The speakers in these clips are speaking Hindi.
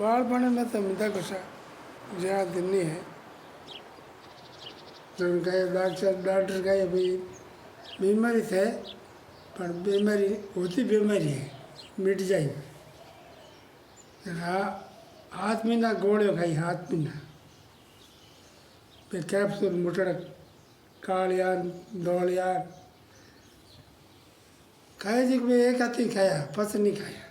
બાળપણમાં તો બધા કશા જ્યાં દિનની है तो कहे डॉक्टर कहे भाई बीमारी थे पर बीमारी होती बीमारी है मिट जाए हाथ महीना गोलियों खाई हाथ महीना फिर कैप्सूल मुटड़ कालिया दौड़िया खाए जी भाई एक हाथी खाया पस नहीं खाया।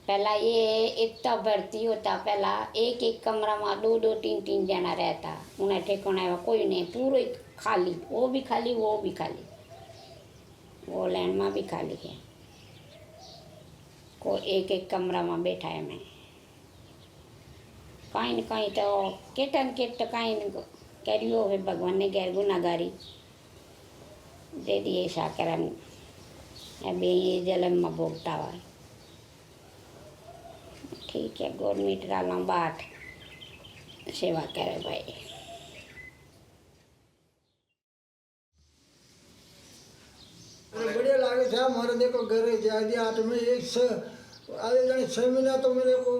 पहला ये इतना भर्ती होता, पहला एक एक कमरा में दो दो तीन तीन जना रहता, उन्हें ठिकाना कोई नहीं, पूरे खाली, वो भी खाली वो भी खाली, वो लैंड में भी खाली है, को एक एक कमरा में बैठा है। मैं कहीं न कहीं तो केटन केट कहीं करियो है, भगवान ने गैर गुनागारी दे दिए शाकरन अभी ये जलम में भोगता हुआ। ठीक है, गवर्नमेंट डाला बाट सेवा करे भाई। बढ़िया लागे था हमारे देखो घर जाए 8 में एक आधे जाने 6 महीना तो मेरे को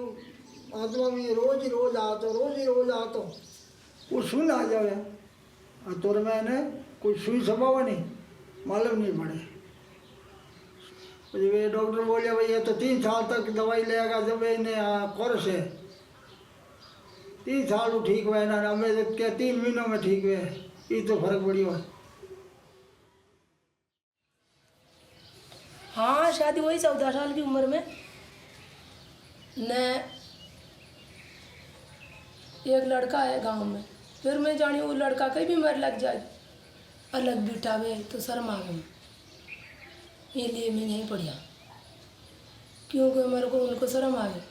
आत्मा में रोज ही रोज आता वो सुन आ जाए तो मैंने कुछ सुई सभावा नहीं मालूम नहीं पड़े। वे डॉक्टर बोले भाई ये तो 3 साल तक दवाई लेगा, जब इन्हें कोर्स है 3 साल ठीक हुआ ना, हमें क्या 3 महीनों में ठीक हुए, ये तो फर्क पड़ी हुआ। हाँ शादी वही 14 साल की उम्र में न एक लड़का है गांव में, फिर मैं जानी वो लड़का कहीं भी मर लग जाए अलग बिठावे तो शर्म आ गई, इसलिए मैं नहीं पढ़िया क्योंकि मेरे को उनको शर्म आ गई।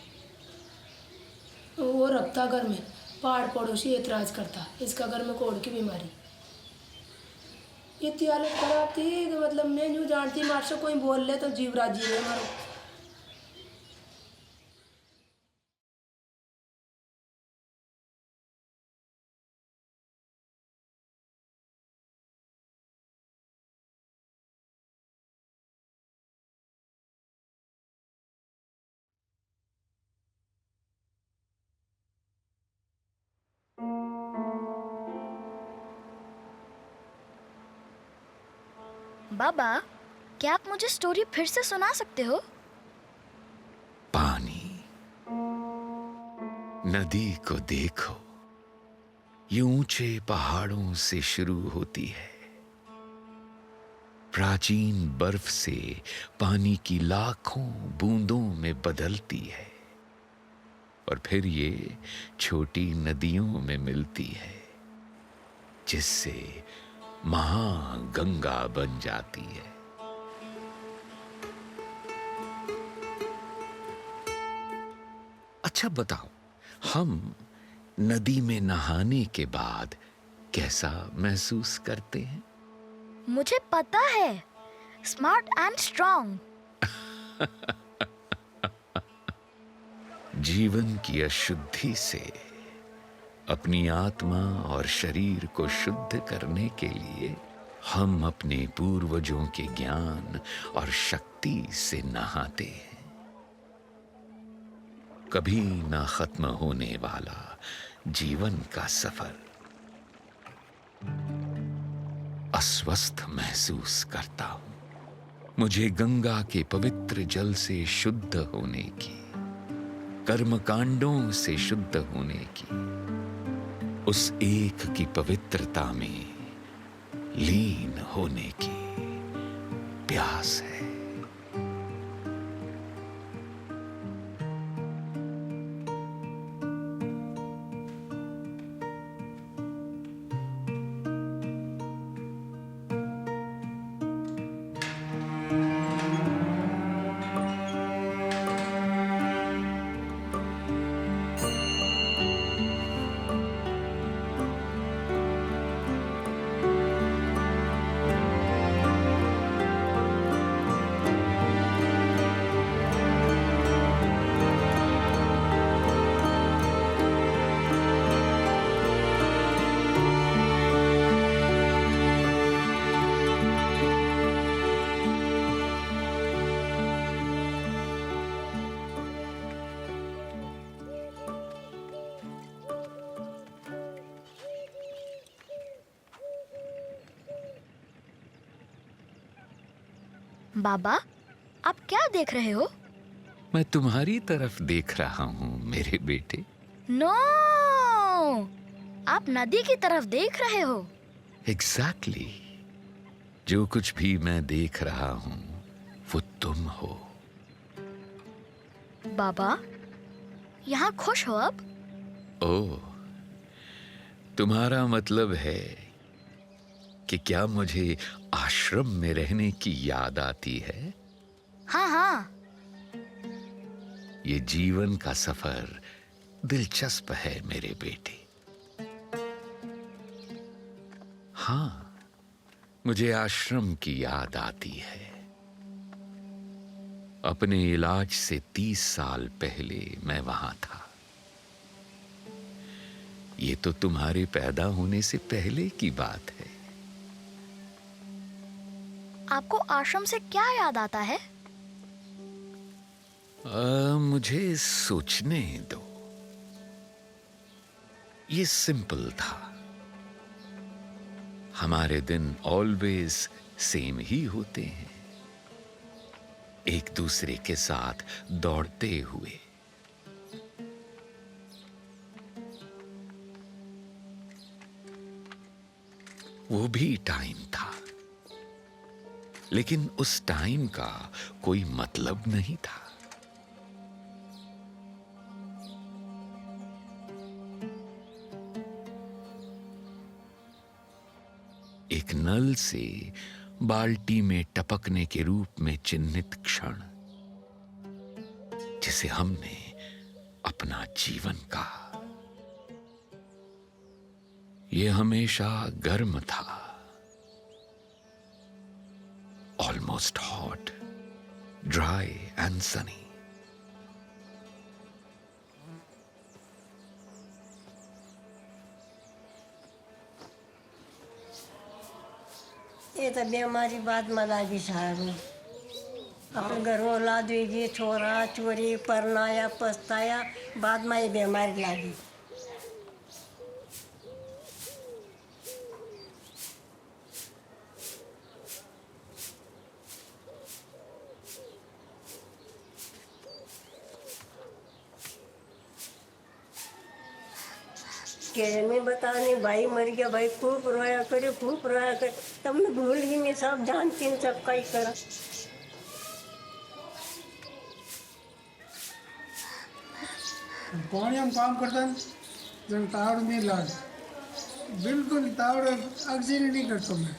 वो रखता घर में, पाड़ पड़ोसी एतराज़ करता इसका घर में कोढ़ की बीमारी, इतनी हालत खराब थी कि मतलब मैं यूँ जानती मार से कोई बोल ले तो जीव राजी रहे मारो। बाबा, क्या आप मुझे स्टोरी फिर से सुना सकते हो? पानी, नदी को देखो, ये ऊंचे पहाड़ों से शुरू होती है, प्राचीन बर्फ से पानी की लाखों बूंदों में बदलती है और फिर ये छोटी नदियों में मिलती है, जिससे महागंगा बन जाती है। अच्छा बताओ, हम नदी में नहाने के बाद कैसा महसूस करते हैं? मुझे पता है, स्मार्ट एंड स्ट्रॉन्ग। जीवन की अशुद्धि से अपनी आत्मा और शरीर को शुद्ध करने के लिए हम अपने पूर्वजों के ज्ञान और शक्ति से नहाते हैं। कभी ना खत्म होने वाला जीवन का सफर। अस्वस्थ महसूस करता हूं। मुझे गंगा के पवित्र जल से शुद्ध होने की, कर्मकांडों से शुद्ध होने की, उस एक की पवित्रता में लीन होने की प्यास है। बाबा, आप क्या देख रहे हो? मैं तुम्हारी तरफ देख रहा हूँ मेरे बेटे। नो, आप नदी की तरफ देख रहे हो। एग्जैक्टली। जो कुछ भी मैं देख रहा हूँ वो तुम हो। बाबा, यहाँ खुश हो अब? ओह, तुम्हारा मतलब है कि क्या मुझे आश्रम में रहने की याद आती है? हाँ हाँ। ये जीवन का सफर दिलचस्प है मेरे बेटे। हाँ, मुझे आश्रम की याद आती है। अपने इलाज से 30 साल पहले मैं वहां था। ये तो तुम्हारे पैदा होने से पहले की बात है। आपको आश्रम से क्या याद आता है? मुझे सोचने दो। ये सिंपल था। हमारे दिन ऑलवेज सेम ही होते हैं, एक दूसरे के साथ दौड़ते हुए। वो भी टाइम था, लेकिन उस टाइम का कोई मतलब नहीं था। एक नल से बाल्टी में टपकने के रूप में चिन्हित क्षण, जिसे हमने अपना जीवन कहा। यह हमेशा गर्म था, almost hot, dry and Sunny. ये तो बीमारी बाद में लागी सारू। अपने घर औलाद हुई, छोरा चोरी परनाया पछताया, बाद में ये बीमारी लागी। के मैं बताने भाई मर गया, भाई खूब रोया करे, खूब रोया करे। तब मैं भूल गई, मैं सब जानती हूँ, सब कहीं करा। पानी हम काम करता है जब तावड़ नहीं लाग, बिल्कुल तावड़ अक्सर नहीं करता मैं।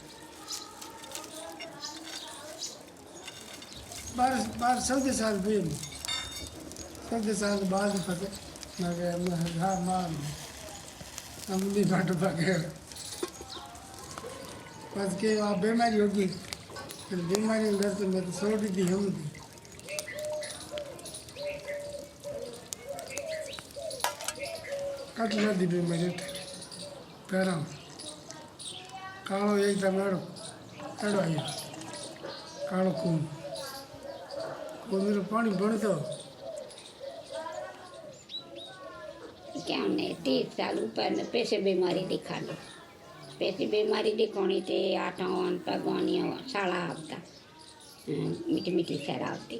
बार 14 साल भी 14 साल बाद पता मैं हाँ मार हम नहीं बाट पाके बस के आप बीमारी होगी, फिर बीमारी अंदर तो मैं तो छोड़ दी हम दी। कट दी बीमारी पैरों कालो एकदम एड़ो आई कालो खून मेरे पानी बढ़तो। क्या हमने 30 साल ऊपर ने पैसे बीमारी दिखानी, पैसे बीमारी दिखानी थे। आटावन पगवानी साड़ा आवता, मीठी मीठी शराबती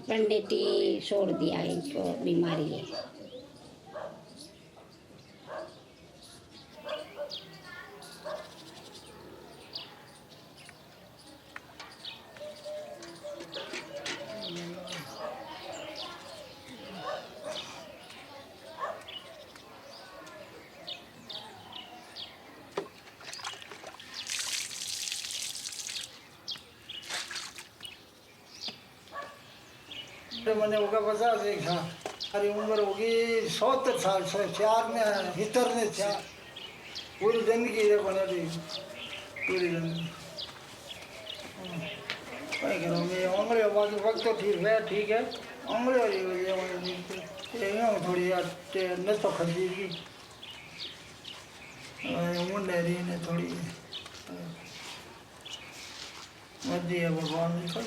पंडित ही छोड़ दिया इनको बीमारी है। मैंने होगा 50 साल, हमारी उम्र होगी 70 साल से 4 में भीतर ने 4 पूरी जिंदगी है बना दी, पूरी जिंदगी कहीं करो। मैं उम्र बाकी वक्त तो ठीक है उम्र थोड़ी न तो खरीदी की उम्र रही ने थोड़ी मर्जी है भगवान की।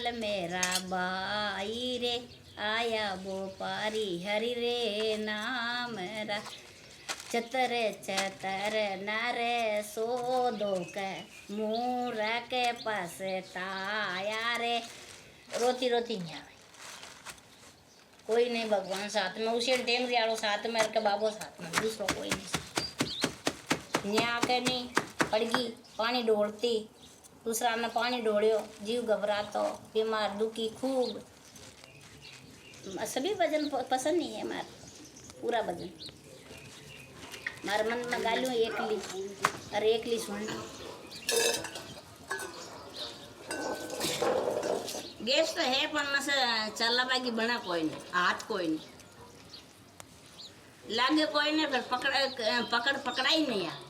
लाल मेरा भाई रे, आया वो पारी हरि रे नाम रा, चतर चतर नर सोदो के मूर के पास ताया रे। रोती रोती नहीं आवे, कोई नहीं भगवान साथ में, उसी टाइम रियाड़ो साथ में के बाबो साथ में, दूसरो कोई नहीं। न्या के नहीं पड़गी पानी ढोलती, दूसरा ने पानी ढोड़ियो, जीव घबरातो, बीमार दुखी खूब। सभी भजन पसंद नहीं है हमारे, पूरा भजन मारे मन में गालू एकली, अरे एकली सुन। गैस तो है पर न से चलना बाकी बना कोई नहीं, हाथ कोई नहीं लागे, कोई नहीं, फिर पकड़ा ही नहीं है।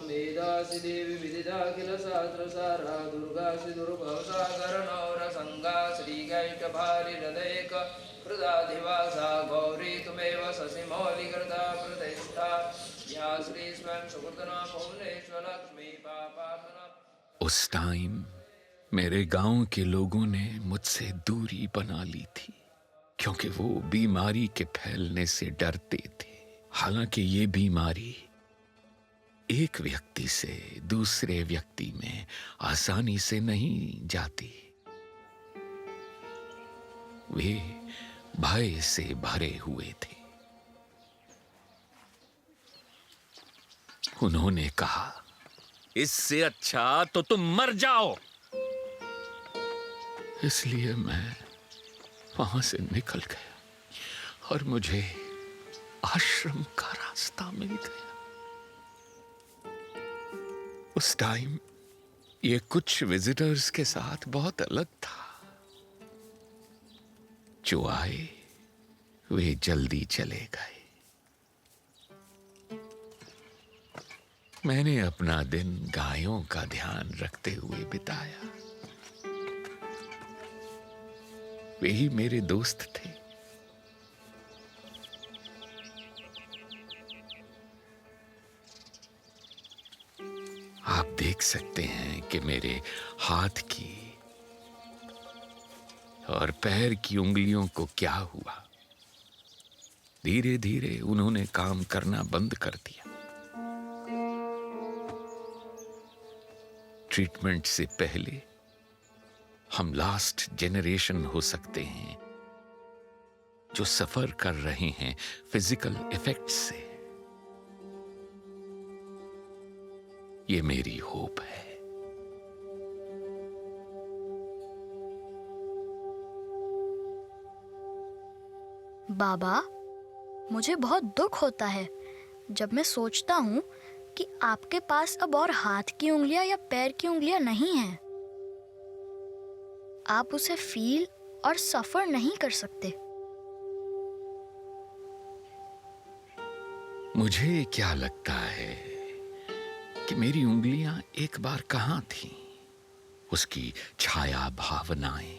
वेदासि देवी विदिताखिल शास्त्रसारा दुर्गासि दुर्भवसागरनौरसङ्गा श्रीकैटभारिहृदयेक हृदाधिवासा गौरी तुमेव शशिमौलिकृता प्रतिष्ठा या श्री स्वयं सुकृतना भुवनेश्वरलक्ष्मी पापात्मना। उस टाइम मेरे गांव के लोगों ने मुझसे दूरी बना ली थी, क्योंकि वो बीमारी के फैलने से डरते थे। हालांकि ये बीमारी एक व्यक्ति से दूसरे व्यक्ति में आसानी से नहीं जाती। वे भय से भरे हुए थे। उन्होंने कहा, इससे अच्छा तो तुम मर जाओ। इसलिए मैं वहां से निकल गया और मुझे आश्रम का रास्ता मिल गया। उस टाइम ये कुछ विजिटर्स के साथ बहुत अलग था। जो आए वे जल्दी चले गए। मैंने अपना दिन गायों का ध्यान रखते हुए बिताया। वे ही मेरे दोस्त थे। आप देख सकते हैं कि मेरे हाथ की और पैर की उंगलियों को क्या हुआ। धीरे धीरे उन्होंने काम करना बंद कर दिया। ट्रीटमेंट से पहले हम लास्ट जनरेशन हो सकते हैं जो सफर कर रहे हैं फिजिकल इफेक्ट्स से। ये मेरी होप है। बाबा, मुझे बहुत दुख होता है जब मैं सोचता हूँ कि आपके पास अब और हाथ की उंगलियां या पैर की उंगलियां नहीं हैं। आप उसे फील और सफर नहीं कर सकते। मुझे क्या लगता है कि मेरी उंगलियां एक बार कहां थीं, उसकी छाया भावनाएं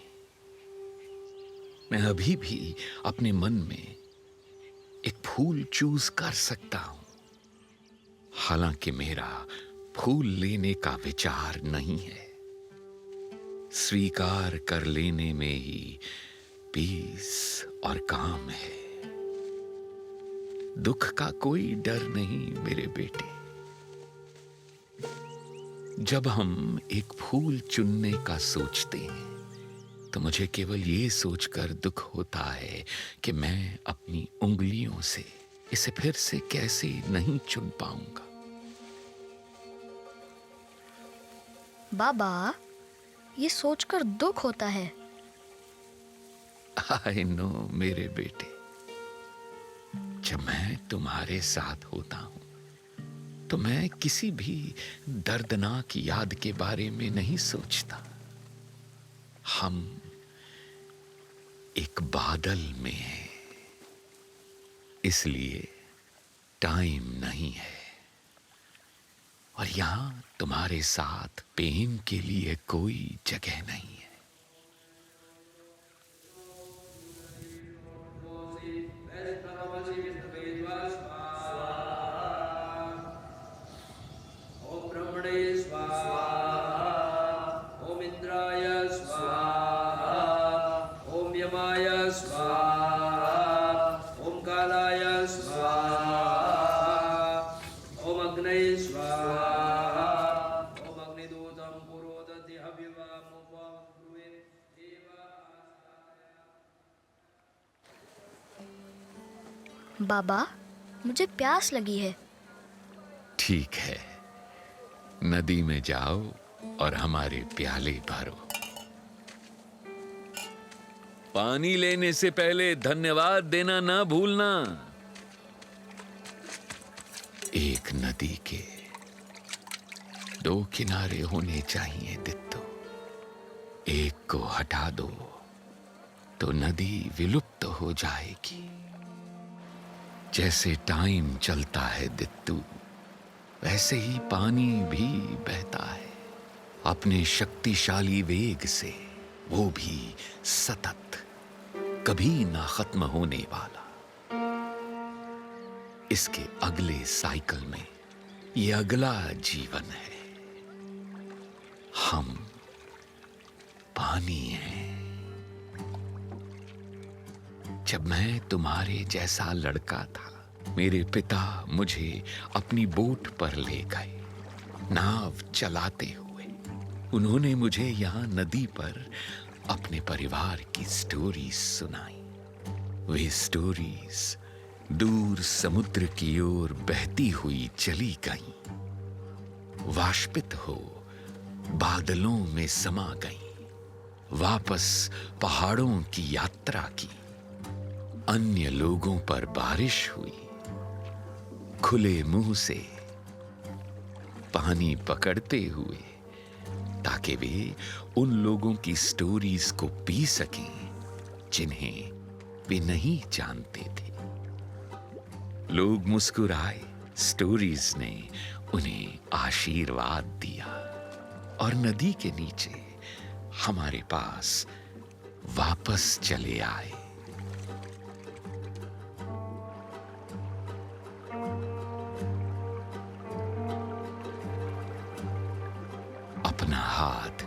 मैं अभी भी अपने मन में एक फूल चूज कर सकता हूं। हालांकि मेरा फूल लेने का विचार नहीं है। स्वीकार कर लेने में ही पीस और काम है। दुख का कोई डर नहीं मेरे बेटे। जब हम एक फूल चुनने का सोचते हैं तो मुझे केवल ये सोचकर दुख होता है कि मैं अपनी उंगलियों से इसे फिर से कैसे नहीं चुन पाऊंगा। बाबा, ये सोचकर दुख होता है। आई नो मेरे बेटे। जब मैं तुम्हारे साथ होता हूं तो मैं किसी भी दर्दनाक याद के बारे में नहीं सोचता। हम एक बादल में हैं, इसलिए टाइम नहीं है। और यहां तुम्हारे साथ पेन के लिए कोई जगह नहीं है। ओम ब्रह्मणे स्वाहा, ओम इंद्राय स्वाहा, ओम यमाय स्वाहा, ओम कालाय स्वाहा, ओम अग्नये स्वाहा, ओम अग्निदूतं पुरोदति हविवामुपं ब्रुवे देवा। बाबा, मुझे प्यास लगी है। ठीक है, नदी में जाओ और हमारे प्याले भरो। पानी लेने से पहले धन्यवाद देना ना भूलना। एक नदी के दो किनारे होने चाहिए दित्तो। एक को हटा दो तो नदी विलुप्त हो जाएगी। जैसे टाइम चलता है दित्तू, वैसे ही पानी भी बहता है अपने शक्तिशाली वेग से, वो भी सतत, कभी ना खत्म होने वाला। इसके अगले साइकिल में ये अगला जीवन है। हम पानी हैं। जब मैं तुम्हारे जैसा लड़का था, मेरे पिता मुझे अपनी बोट पर ले गए, नाव चलाते हुए। उन्होंने मुझे यहाँ नदी पर अपने परिवार की स्टोरीज सुनाई। वे स्टोरीज दूर समुद्र की ओर बहती हुई चली गईं, वाष्पित हो बादलों में समा गईं, वापस पहाड़ों की यात्रा की। अन्य लोगों पर बारिश हुई, खुले मुंह से पानी पकड़ते हुए, ताकि वे उन लोगों की स्टोरीज को पी सकें जिन्हें वे नहीं जानते थे। लोग मुस्कुराए, स्टोरीज ने उन्हें आशीर्वाद दिया और नदी के नीचे हमारे पास वापस चले आए। अपना हाथ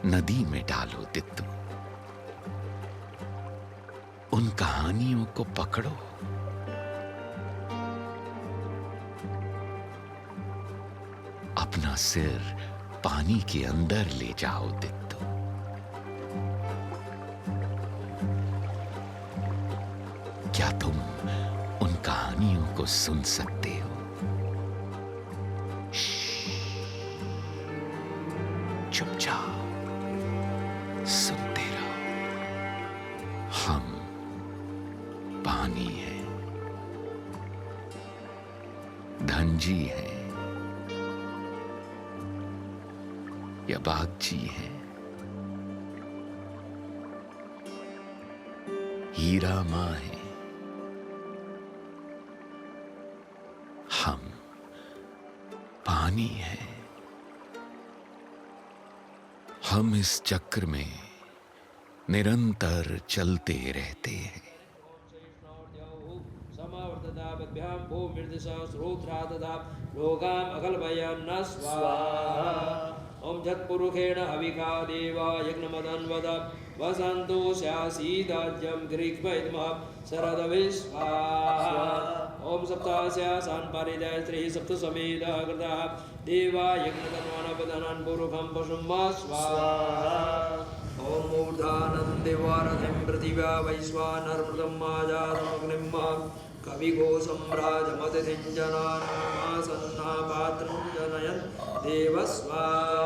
नदी में डालो तित्तू, उन कहानियों को पकड़ो। अपना सिर पानी के अंदर ले जाओ तित्तू। क्या तुम उन कहानियों को सुन सकते हो? चुपचाप सुनते रहो। हम पानी है, धनजी है या बागजी है, हीरा माँ है, हम पानी है। हम इस चक्र में निरंतर चलते रहते हैं। समावर्तताभ्यां भूमिर्दिशा श्रोत्रा तथा लोकाम् अकल्पयन् न स्वाहा। ओम झत्पुरुषेण हविका देवा यज्ञमदन्वद वसन्तु स्यासीदाज्यं गृह्मैद्मः शरदविस्वाहा। ओम सप्तास्यासान् परिदय स्त्री सप्तसमेधा कृतः देवा यज्ञतन्वानपदनान् पुरुषं पशुं मा स्वाहा। ओम मूर्धानन्देवारथिं पृथिव्या वैश्वानरमृतं माजातमग्निं मा कविघोषम्राजमतिथिं जनानामासन्ना पात्रं जनयन् देव स्वाहा।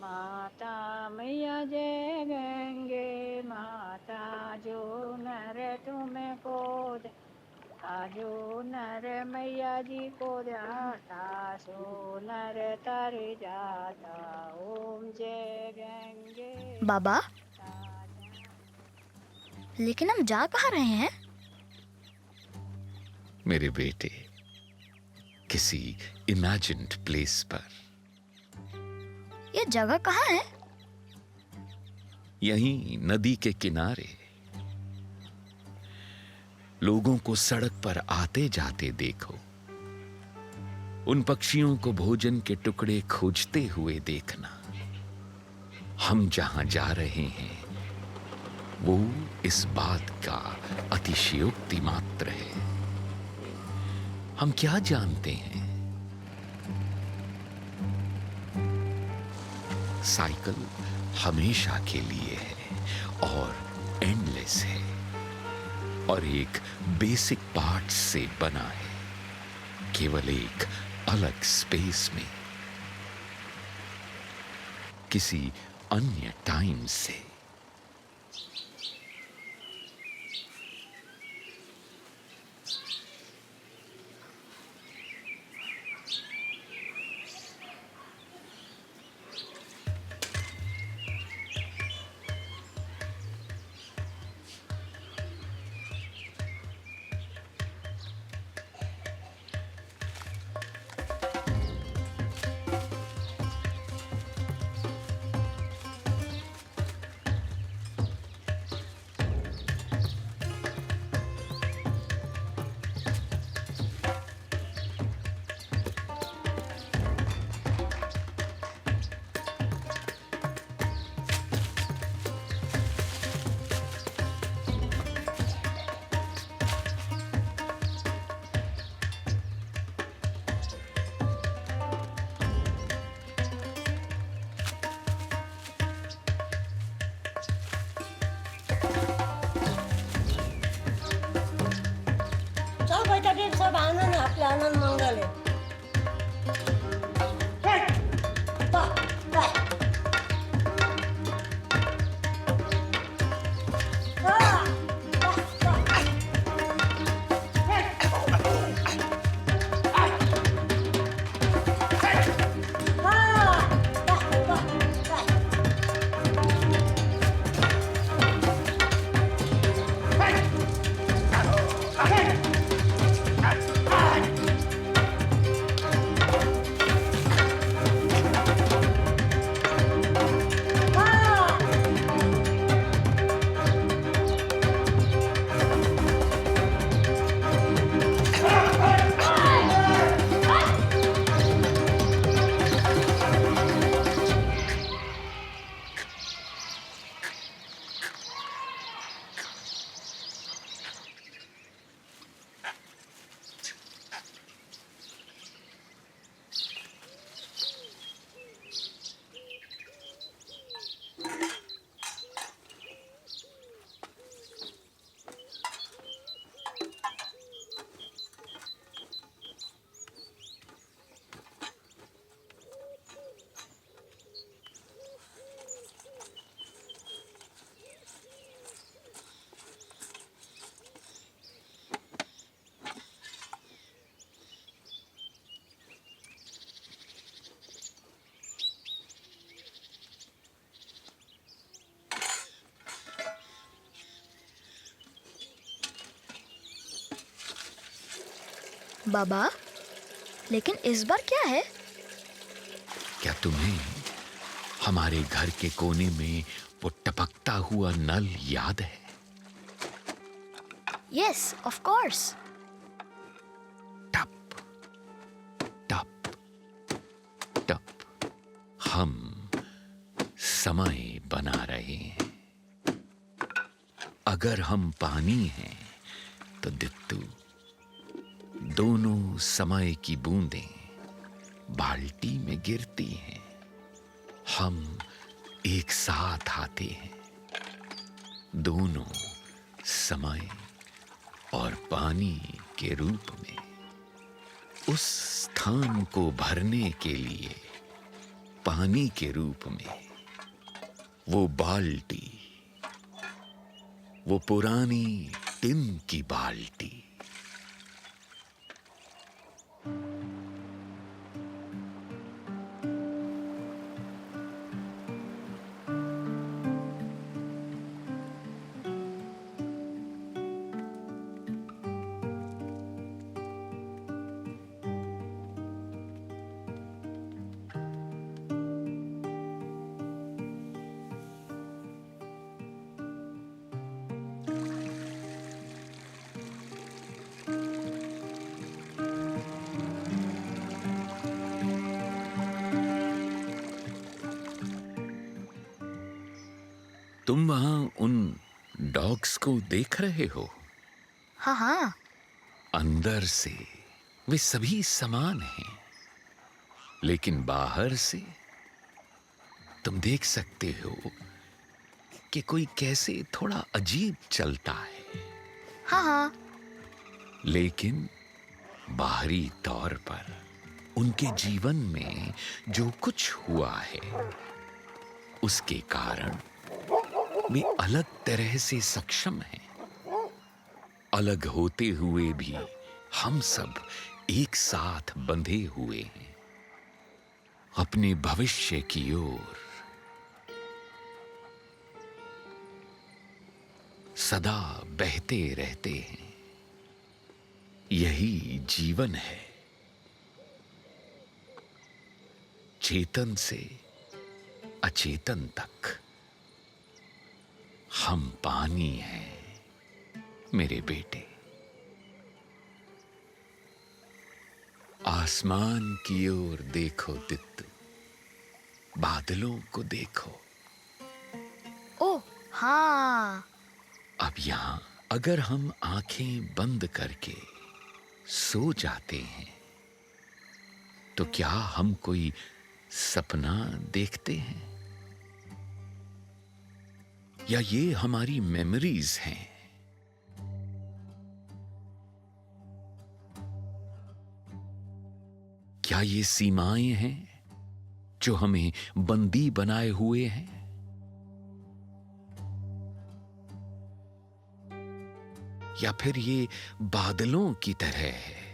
माता मैया जय गंगे माता, जो नर तुम्हें को आजो नर मैया जी को ध्याता, सो नर तर जाता। ओम जय गंगे। बाबा, लेकिन हम जा कहाँ रहे हैं? मेरे बेटे, किसी इमेजिन्ड प्लेस पर। ये जगह कहाँ है? यहीं नदी के किनारे। लोगों को सड़क पर आते जाते देखो, उन पक्षियों को भोजन के टुकड़े खोजते हुए देखना। हम जहां जा रहे हैं वो इस बात का अतिशयोक्ति मात्र है। हम क्या जानते हैं? साइकिल हमेशा के लिए है और एंडलेस है और एक बेसिक पार्ट से बना है, केवल एक अलग स्पेस में, किसी अन्य टाइम से। सब आनंद आपले आनंद मंगल आहे। बाबा, लेकिन इस बार क्या है? क्या तुम्हें हमारे घर के कोने में वो टपकता हुआ नल याद है? Yes, of course. टप टप टप हम समय बना रहे हैं। अगर हम पानी हैं तो दित्तू, दोनों समय की बूंदें बाल्टी में गिरती हैं। हम एक साथ आते हैं, दोनों समय और पानी के रूप में, उस स्थान को भरने के लिए पानी के रूप में। वो बाल्टी, वो पुरानी टिन की बाल्टी। तुम वहां उन डॉग्स को देख रहे हो? हाँ हाँ। अंदर से वे सभी समान हैं, लेकिन बाहर से तुम देख सकते हो कि कोई कैसे थोड़ा अजीब चलता है। हाँ हाँ। लेकिन बाहरी तौर पर उनके जीवन में जो कुछ हुआ है, उसके कारण वे अलग तरह से सक्षम हैं। अलग होते हुए भी हम सब एक साथ बंधे हुए हैं, अपने भविष्य की ओर। सदा बहते रहते हैं। यही जीवन है। चेतन से अचेतन तक हम पानी हैं, मेरे बेटे। आसमान की ओर देखो दित्तू, बादलों को देखो। ओह हाँ। अब यहां अगर हम आंखें बंद करके सो जाते हैं, तो क्या हम कोई सपना देखते हैं, या ये हमारी मेमोरीज हैं? क्या ये सीमाएं हैं जो हमें बंदी बनाए हुए हैं? या फिर ये बादलों की तरह है,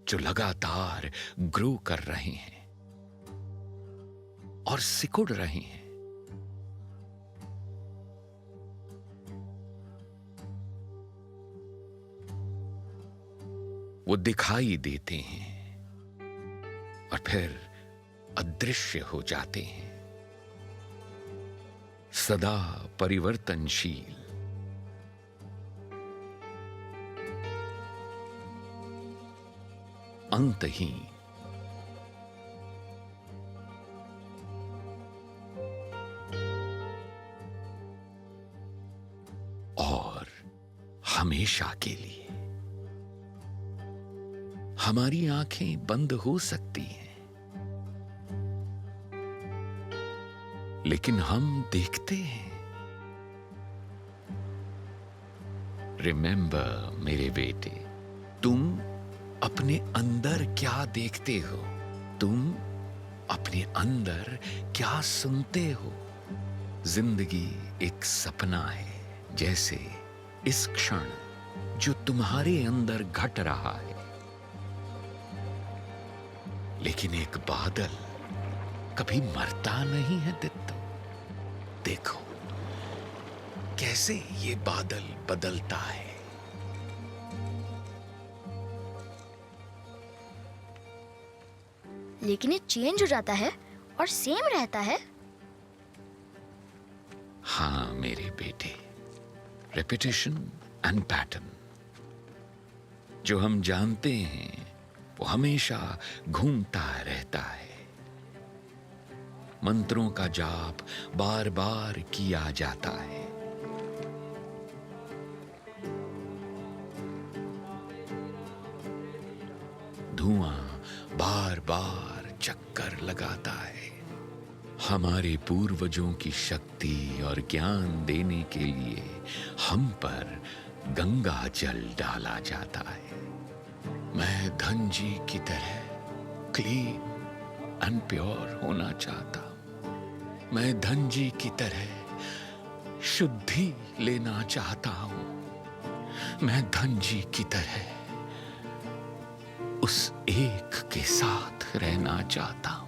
जो लगातार ग्रो कर रहे हैं और सिकुड़ रहे हैं? वो दिखाई देते हैं और फिर अदृश्य हो जाते हैं। सदा परिवर्तनशील, अंतहीन। और हमेशा के लिए। हमारी आंखें बंद हो सकती हैं, लेकिन हम देखते हैं। रिमेंबर मेरे बेटे, तुम अपने अंदर क्या देखते हो? तुम अपने अंदर क्या सुनते हो? जिंदगी एक सपना है, जैसे इस क्षण जो तुम्हारे अंदर घट रहा है। लेकिन एक बादल कभी मरता नहीं है दित्तू। देखो, कैसे ये बादल बदलता है। लेकिन ये चेंज हो जाता है और सेम रहता है। हाँ मेरे बेटे, रेपिटेशन एंड पैटर्न। जो हम जानते हैं वो हमेशा घूमता रहता है। मंत्रों का जाप बार बार किया जाता है। धुआं बार बार चक्कर लगाता है। हमारे पूर्वजों की शक्ति और ज्ञान देने के लिए हम पर गंगा जल डाला जाता है। मैं धनजी की तरह क्लीन एंड प्योर होना चाहता हूं। मैं धनजी की तरह शुद्धि लेना चाहता हूं। मैं धनजी की तरह उस एक के साथ रहना चाहता हूं।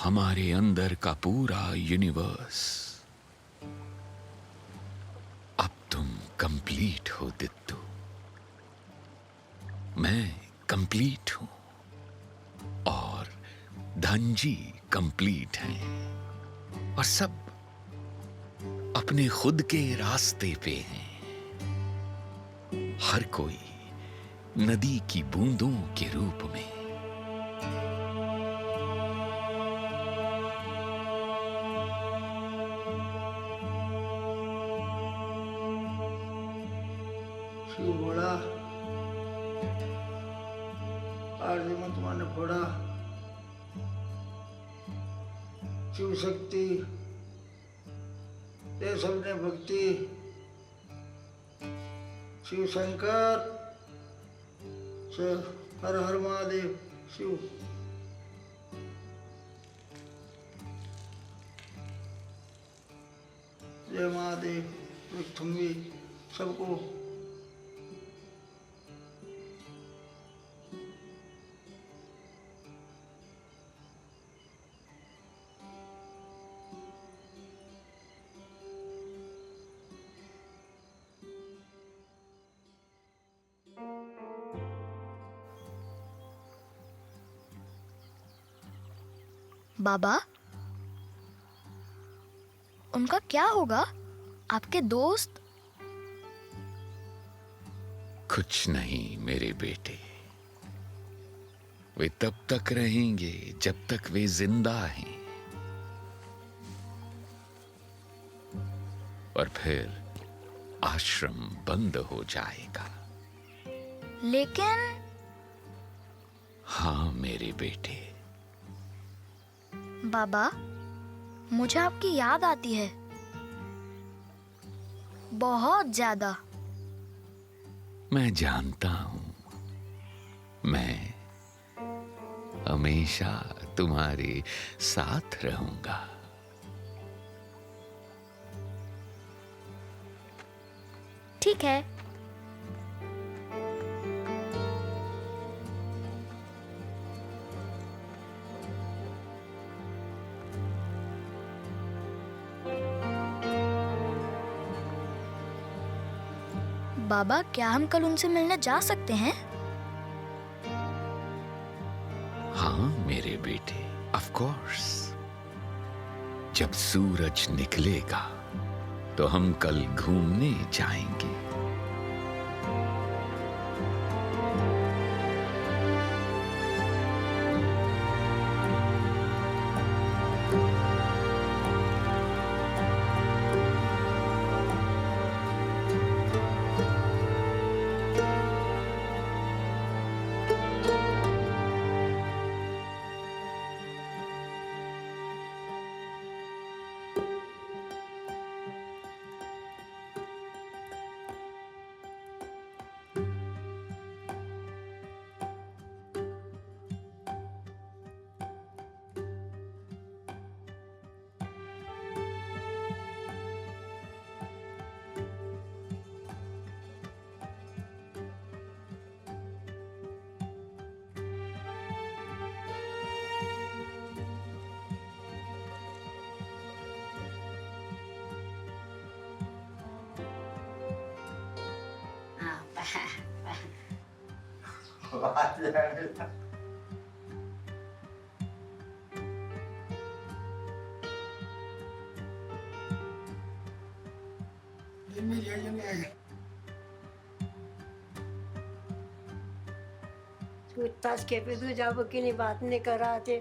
हमारे अंदर का पूरा यूनिवर्स। अब तुम कंप्लीट हो दित्तू। मैं कंप्लीट हूं और धनजी कंप्लीट हैं और सब अपने खुद के रास्ते पे हैं। हर कोई नदी की बूंदों के रूप में। शिव भोला, आरती में तुम्हारे फोड़ा, शिव शक्ति ये सबने भक्ति, शिव शंकर हर हर महादेव शिव। जय महादेव, तुम भी सबको बाबा, उनका क्या होगा? आपके दोस्त? कुछ नहीं मेरे बेटे, वे तब तक रहेंगे जब तक वे जिंदा हैं, और फिर आश्रम बंद हो जाएगा। लेकिन हाँ मेरे बेटे। बाबा, मुझे आपकी याद आती है, बहुत ज्यादा। मैं जानता हूं, मैं हमेशा तुम्हारे साथ रहूंगा। ठीक है। बाबा, क्या हम कल उनसे मिलने जा सकते हैं? हाँ मेरे बेटे, ऑफ कोर्स। जब सूरज निकलेगा तो हम कल घूमने जाएंगे। पूछताछ के पे तू जब की बात नहीं करा थे